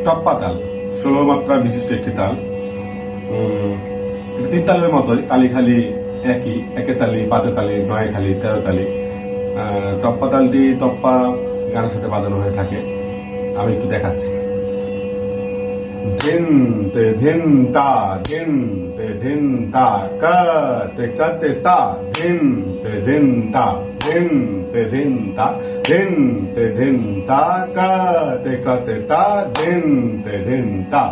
টপ্পা তাল, 16 মাত্রা বিশিষ্ট একটি তাল। এটা 3 তালের মতোই, তালি খালি একই, একে তালি, 5 তালি, 9 খালি, 13 তালি। টপ্পা তালটি তপ্পা গানের সাথে বাজানো হয়ে থাকে। আমি একটু দেখাচ্ছি। ধিন তে ধিন তা, ধিন তে ধিন তা, তে কাতে তা, ধিন তে ধিন তা, ধিন তে ধিন তা, ধিন তে ধিন তা, তে কাতে তা, ধিন তে ধিন তা।